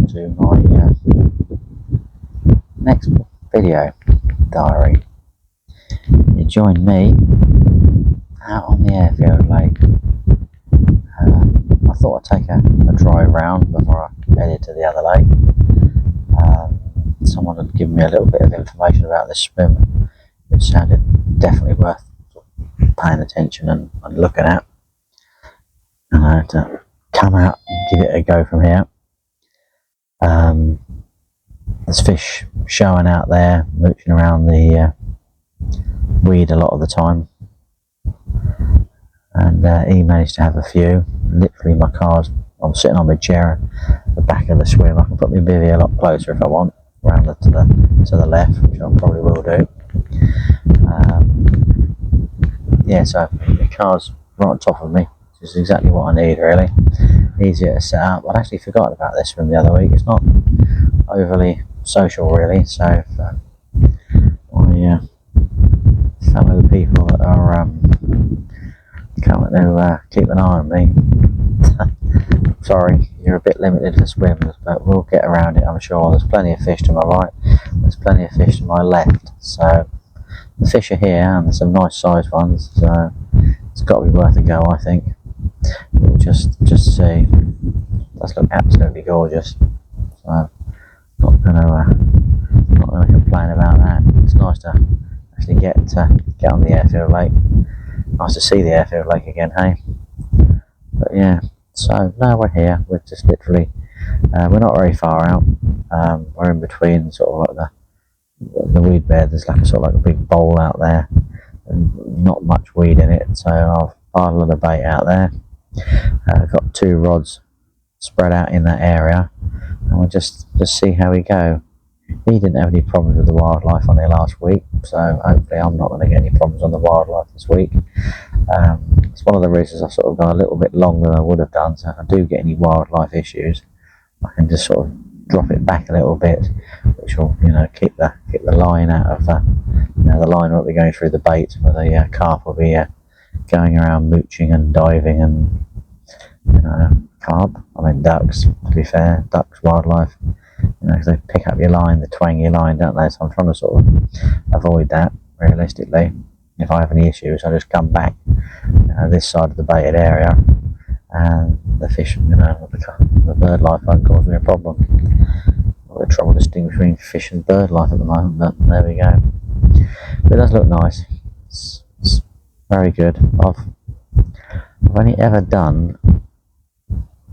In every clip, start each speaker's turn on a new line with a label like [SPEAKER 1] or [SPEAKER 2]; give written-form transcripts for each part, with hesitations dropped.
[SPEAKER 1] welcome to my next video diary. You join me out on the airfield lake. I thought I'd take a drive round before I headed to the other lake. Someone had given me a little bit of information about this swim, which sounded definitely worth paying attention and looking at. And I had to come out and give it a go from here. There's fish showing out there, mooching around the weed a lot of the time, and he managed to have a few. Literally, I'm sitting on my chair at the back of the swim. I can put my bivvy a lot closer if I want, around to the left, which I probably will do. Yeah, so the car's right on top of me, which is exactly what I need, really. Easier to set up. I'd actually forgotten about this from the other week. It's not overly social, really, so if my fellow people that are coming to keep an eye on me, sorry, you're a bit limited for swims, but we'll get around it, I'm sure. There's plenty of fish to my right, there's plenty of fish to my left, so the fish are here, and there's some nice sized ones, so it's got to be worth a go, I think. We'll just see. Does look absolutely gorgeous, so not gonna complain about that. It's nice to actually get on the airfield lake. Nice to see the airfield lake again, hey? But yeah, so now we're here. We're just literally, we're not very far out. We're in between sort of like the weed bed. There's like a big bowl out there, and not much weed in it. So I've piled a lot of bait out there. I've got 2 rods spread out in that area, and we'll just see how we go. He didn't have any problems with the wildlife on there last week, so hopefully I'm not going to get any problems on the wildlife this week. It's one of the reasons I've sort of gone a little bit longer than I would have done, so if I do get any wildlife issues, I can just sort of drop it back a little bit, which will, keep the line out of the line won't be going through the bait, where the carp will be going around mooching and diving, and ducks, to be fair, ducks, wildlife, because they pick up your line, they twang your line, don't they? So I'm trying to sort of avoid that, realistically. If I have any issues, I just come back this side of the baited area, and the fish, the bird life won't cause me a problem. I've got trouble distinguishing fish and bird life at the moment, but there we go. But it does look nice. It's very good. I've only ever done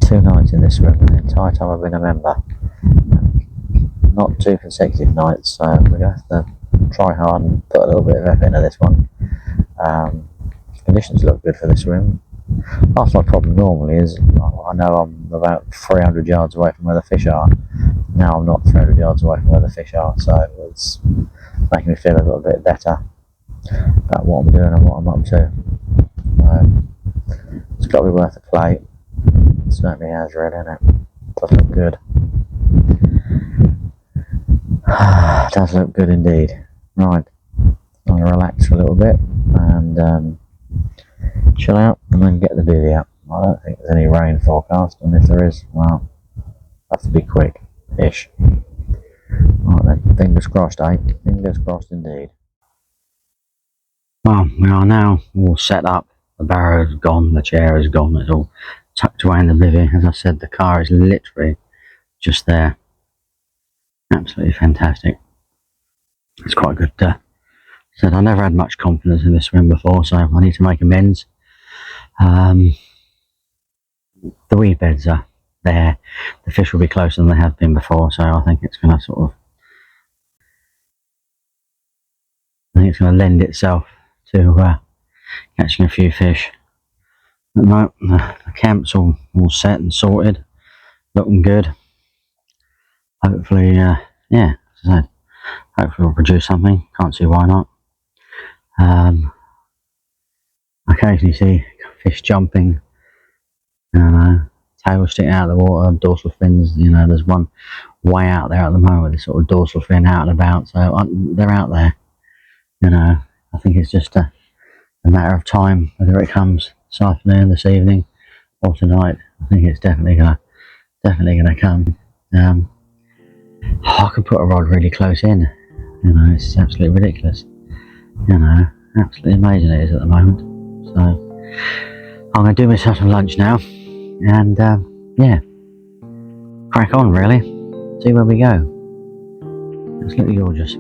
[SPEAKER 1] 2 nights in this room the entire time I've been a member. Not 2 consecutive nights, so we're going to have to try hard and put a little bit of effort into this one. Conditions look good for this room. Half my problem normally is I know I'm about 300 yards away from where the fish are. Now I'm not 300 yards away from where the fish are, so it's making me feel a little bit better about what I'm doing and what I'm up to. It's got to be worth a play. It certainly has, really, isn't it? Does look good. Does look good indeed. Right, I'm going to relax for a little bit and chill out, and then get the bivvy up. I don't think there's any rain forecast, and if there is, well, have to be quick-ish. Right then, fingers crossed, eh? Fingers crossed indeed. Well, we are now all set up. The barrow is gone, the chair is gone, it's all tucked away in the bivvy. As I said, the car is literally just there. Absolutely fantastic. It's quite good. Said I never had much confidence in this swim before, so I need to make amends. The weed beds are there. The fish will be closer than they have been before, so I think it's going to lend itself to catching a few fish. But no, the camp's all set and sorted, looking good. Hopefully, as I said, hopefully we'll produce something. Can't see why not. I occasionally see fish jumping, tail sticking out of the water, dorsal fins. There's one way out there at the moment with this sort of dorsal fin out and about, so they're out there. I think it's just a matter of time whether it comes this afternoon, this evening, or tonight. I think it's definitely gonna come. I could put a rod really close in. You know, it's absolutely ridiculous. You know, absolutely amazing it is at the moment. So I'm going to do myself some lunch now, and yeah, crack on really. See where we go. Absolutely gorgeous.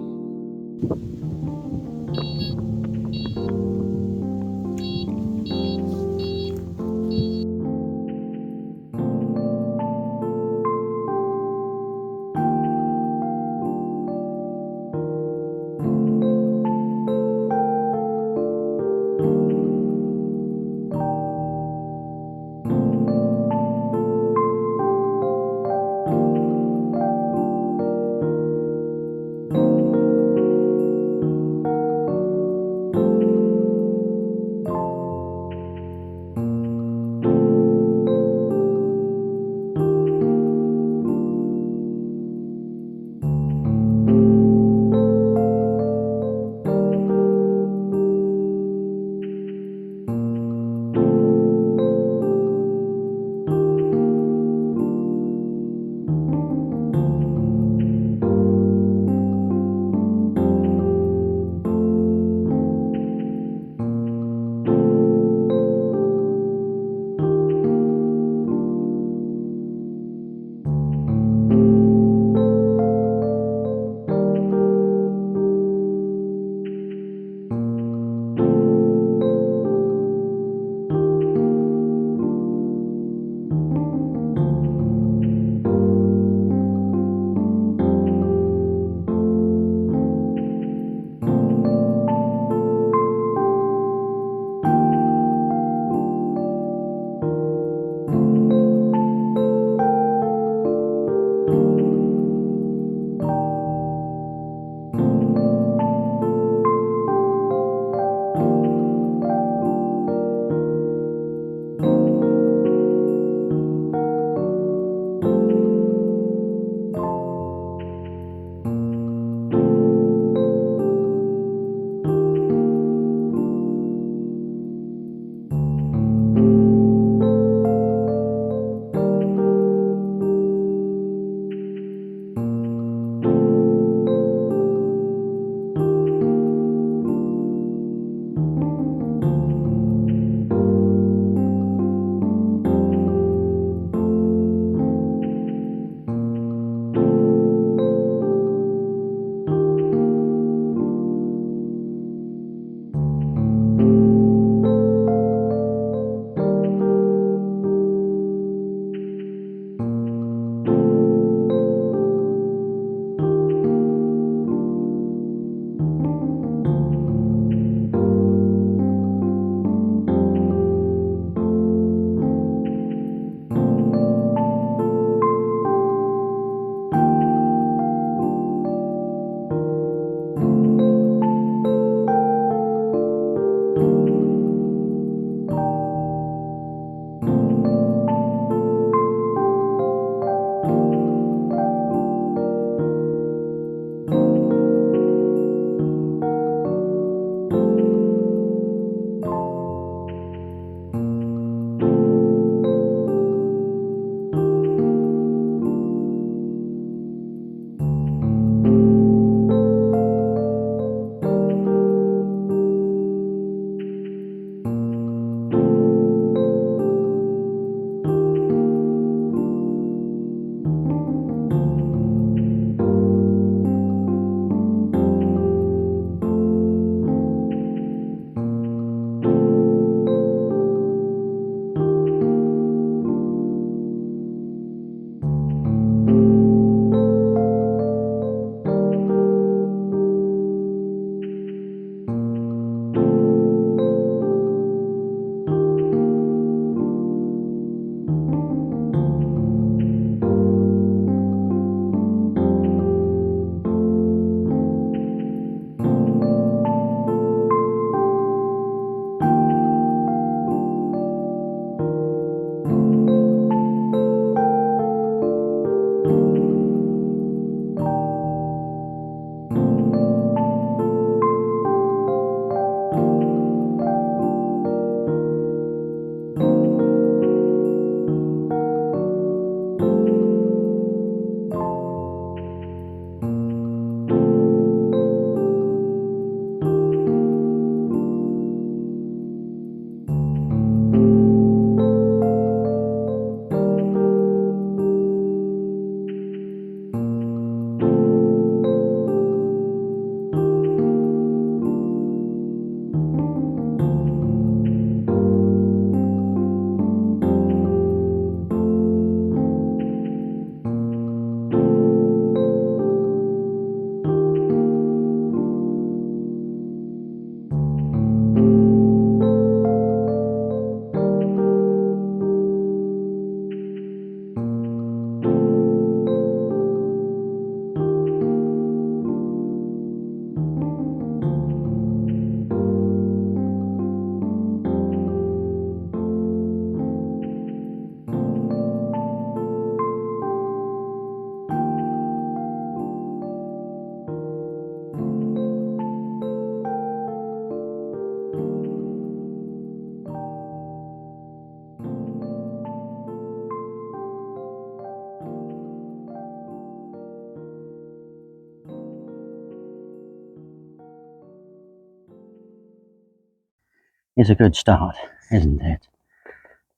[SPEAKER 1] is a good start, isn't it?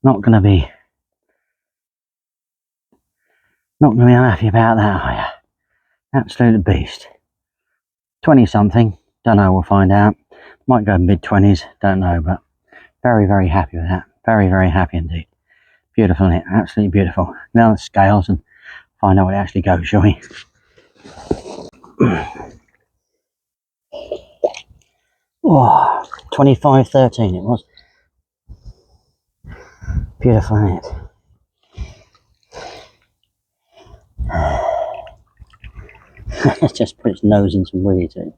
[SPEAKER 1] Not going to be unhappy about that, are you? Absolute beast. 20 something, don't know, we'll find out. Might go mid-20s, don't know, but very, very happy with that. Very, very happy indeed. Beautiful, isn't it? Absolutely beautiful. Now the scales and find out what it actually goes, shall we? Oh, 25.13 it was. Beautiful, isn't it? It's just put its nose in some weed too.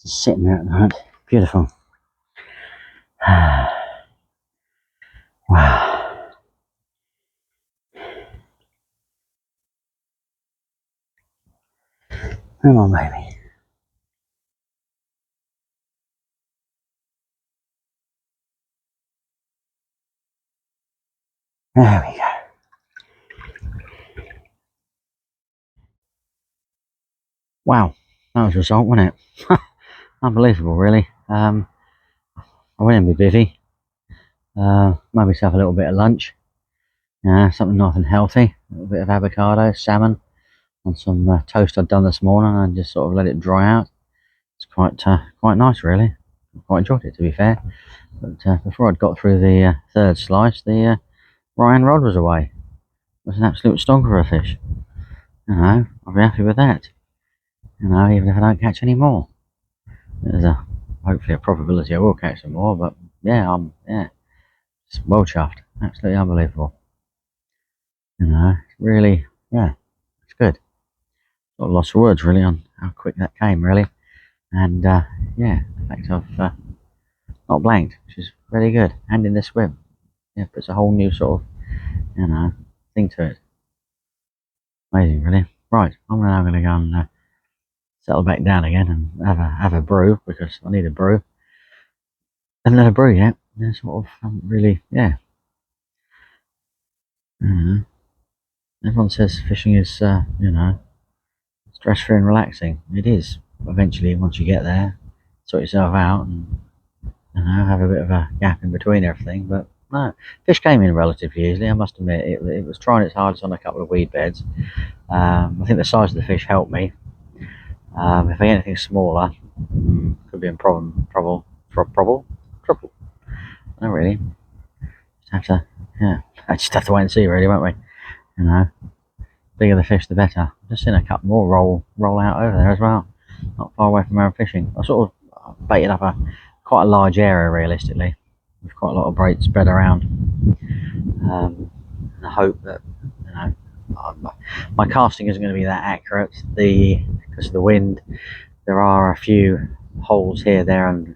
[SPEAKER 1] Just sitting there at the moment. Beautiful. Wow. Come on, baby. There we go. Wow, that was a result, wasn't it? Unbelievable, really. I went in with Vivi. Made myself a little bit of lunch. Something nice and healthy. A little bit of avocado, salmon, and some toast I'd done this morning, and just sort of let it dry out. It's quite nice, really. I quite enjoyed it, to be fair. But before I'd got through the third slice, the Ryan rod was away. It was an absolute stonker of a fish. I'll be happy with that. Even if I don't catch any more. There's hopefully a probability I will catch some more, but yeah, it's well chuffed. Absolutely unbelievable. Really, yeah, it's good. Got lost for words really on how quick that came, really. And yeah, the fact I've not blanked, which is really good. And in the swim, yeah, puts a whole new sort of, thing to it. Amazing, really. Right, I'm now going to go and settle back down again and have a brew, because I need a brew. Haven't had a brew yet. Yeah, sort of really, yeah. Everyone says fishing is, stress-free and relaxing. It is. Eventually, once you get there, sort yourself out and have a bit of a gap in between everything. But no, fish came in relatively easily. I must admit, it was trying its hardest on a couple of weed beds. I think the size of the fish helped me. If I get anything smaller, could be in trouble. Not really. Just have to, I just have to wait and see, really, won't we? Bigger the fish, the better. Just seen a couple more roll out over there as well, not far away from where I'm fishing. I sort of baited up quite a large area, realistically, with quite a lot of bait spread around. And I hope that my casting isn't going to be that accurate. Because of the wind, there are a few holes here, there, and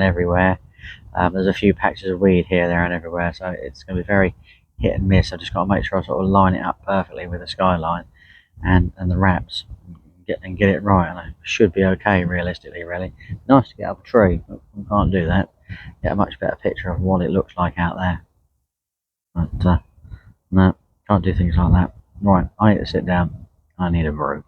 [SPEAKER 1] everywhere. There's a few patches of weed here, there, and everywhere, so it's going to be very hit and miss. I've just got to make sure I sort of line it up perfectly with the skyline and the wraps, and get it right, and I should be okay, realistically, really. Nice to get up a tree, but I can't do that. Get a much better picture of what it looks like out there. But no, can't do things like that. Right, I need to sit down. I need a brew.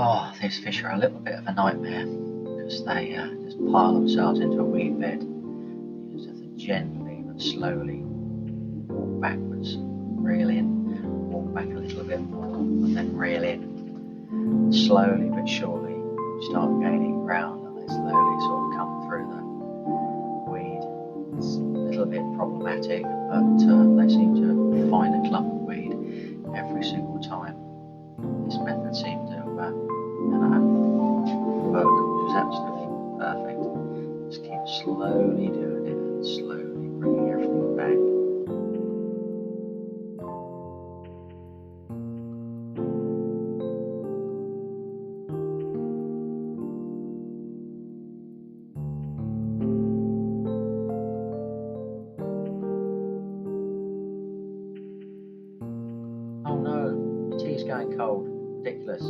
[SPEAKER 1] Oh, these fish are a little bit of a nightmare, because they just pile themselves into a weed bed. You just have to gently but slowly walk backwards, reel in, walk back a little bit more, and then reel in. Slowly but surely, you start gaining ground, and they slowly sort of come through the weed. It's a little bit problematic, but they seem to find a clump of weed every single time. This method seemed to work, which is absolutely perfect. Just keep slowly doing it and slowly bringing everything back. ridiculous.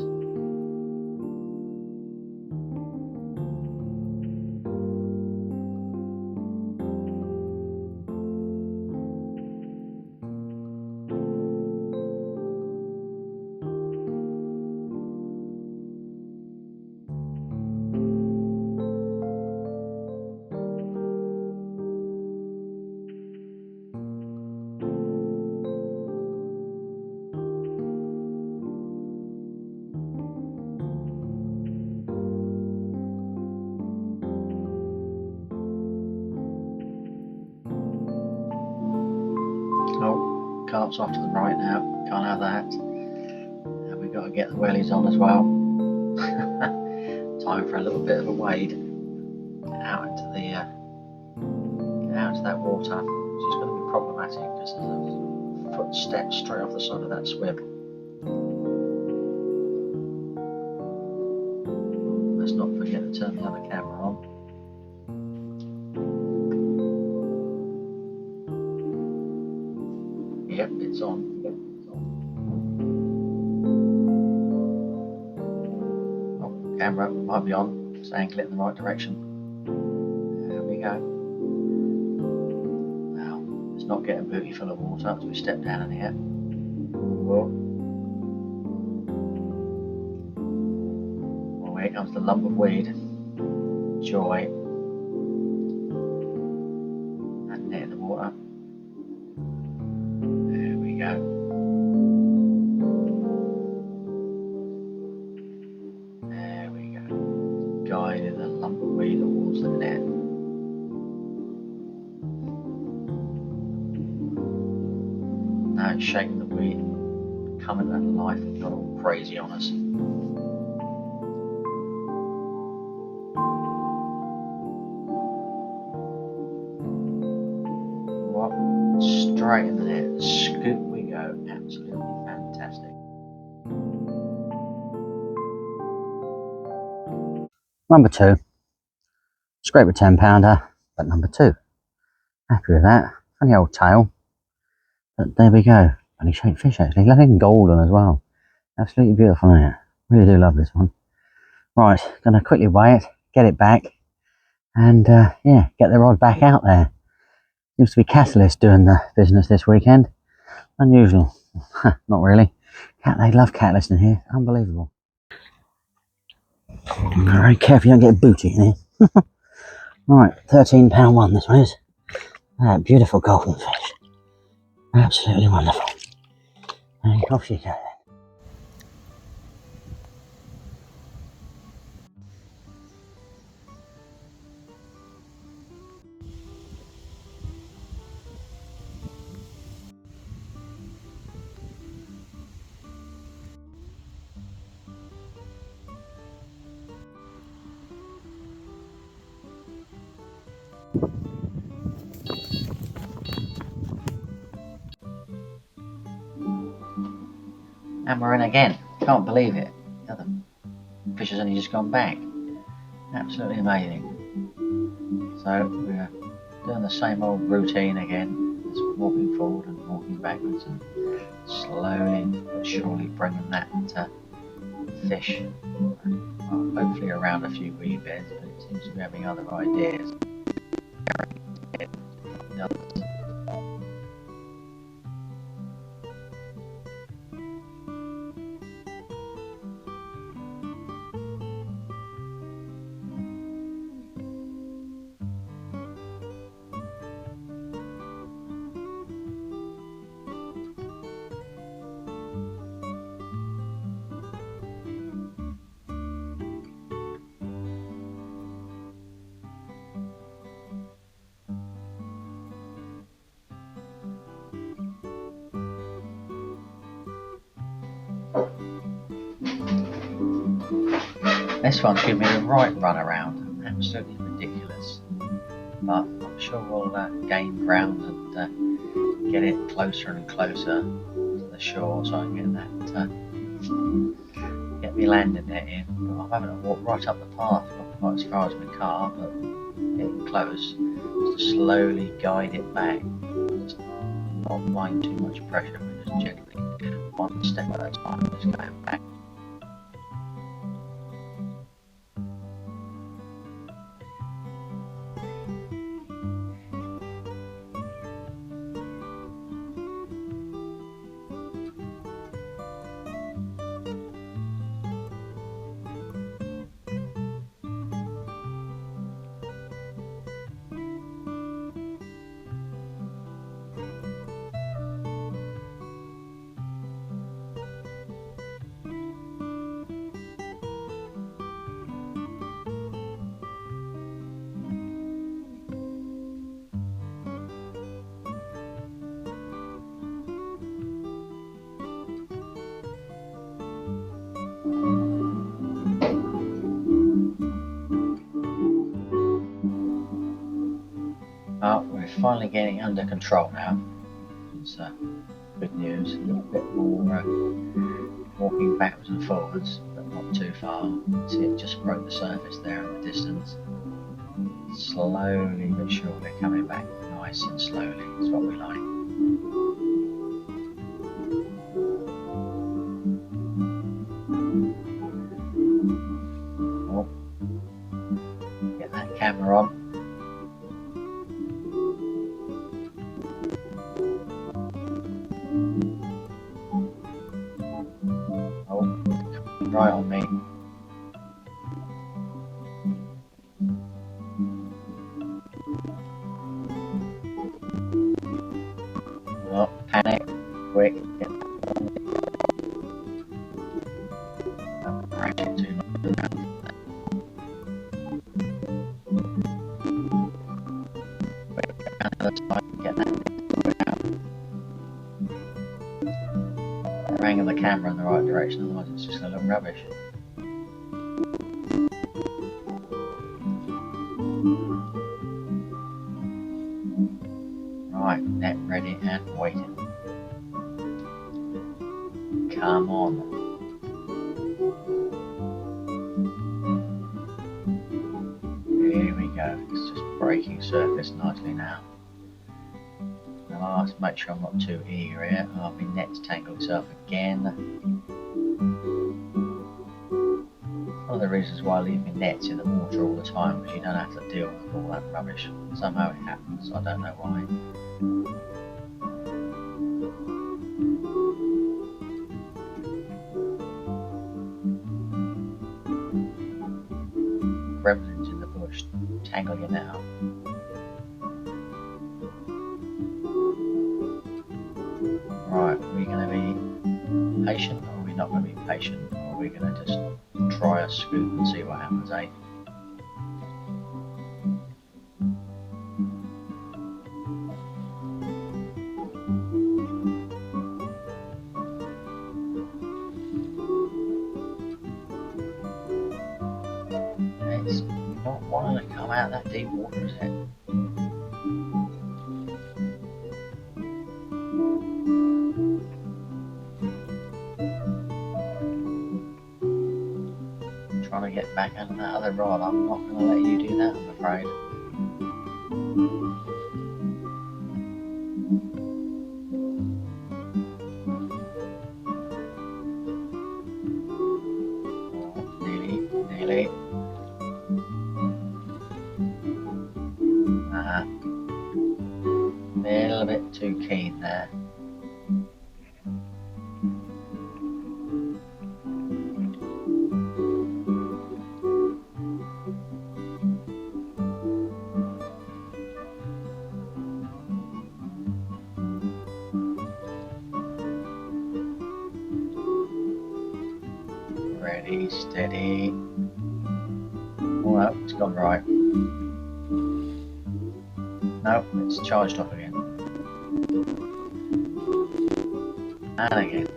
[SPEAKER 1] Oh, carp's off to the right now, can't have that. And we've got to get the wellies on as well. Time for a little bit of a wade out into the out into that water, which is going to be problematic because there's a footstep straight off the side of that swim. Let's not forget to turn the other camera on. Yep, it's on. Oh, camera might be on. Just angle it in the right direction. There we go. Now, it's not getting booty full of water as we step down in here. Whoa. Well, here comes the lump of weed. Joy. And net in the water. There we go. There we go. Guiding the lump of weed towards the net. Now it's shaking the weed and coming to life and got all crazy on us. What? Straight in the net. Scoop we go. Absolutely fantastic. Number 2. Scrape a 10-pounder, but number 2. Happy with that. Funny old tail. But there we go. Funny shaped fish actually. Looking golden as well. Absolutely beautiful, isn't it? Really do love this one. Right, gonna quickly weigh it, get it back, and yeah, get the rod back out there. Seems to be Catalyst doing the business this weekend. Unusual. Not really. They love Catalyst in here. Unbelievable. Very careful you don't get booty in here. Right, 13-pound one this one is. Beautiful golden fish. Absolutely wonderful. And off you go. And we're in again. Can't believe it. The other fish has only just gone back. Absolutely amazing. So we're doing the same old routine again. Just walking forward and walking backwards and slowly but surely bringing that fish, well, hopefully around a few wee beds, but it seems to be having other ideas. This one's giving me the right run around. Absolutely ridiculous. But I'm sure we'll gain ground and get it closer and closer to the shore so I can get that get me landing net in. But I'm having to walk right up the path, not quite as far as my car, but getting close, just to slowly guide it back. Just not applying too much pressure, but just gently, one step at a time, just going back. finally getting it under control now. It's good news. A little bit more walking backwards and forwards, but not too far. See, it just broke the surface there in the distance. Slowly but surely coming back, nice and slowly. Is what we like. Oh, get that camera on. Oh, right on me. Oh, panic, quick. Don't crash it too much. Quick, around the other side, get that out. I'm angle the camera in the right direction, otherwise it's just going to look rubbish. Right, net ready and waiting. Come on. Here we go. It's just breaking surface nicely now. Now I must make sure I'm not too eager here. Oh, my net's tangled itself again. One of the reasons why I leave my nets in the water all the time, because you don't have to deal with all that rubbish. Somehow it happens, I don't know why. Gremlins in the bush, tangle you now. Right, are we going to be patient, or are we not going to be patient? Or are we going to just try a scoop and see what happens, eh? It's not wanting to come out that deep water, is it? Trying to get back under that other rod. I'm not going to let you do that, I'm afraid. Oh, nearly. A little bit too keen there. Ready, steady. Oh no, it's gone right. No, it's charged off again. And again.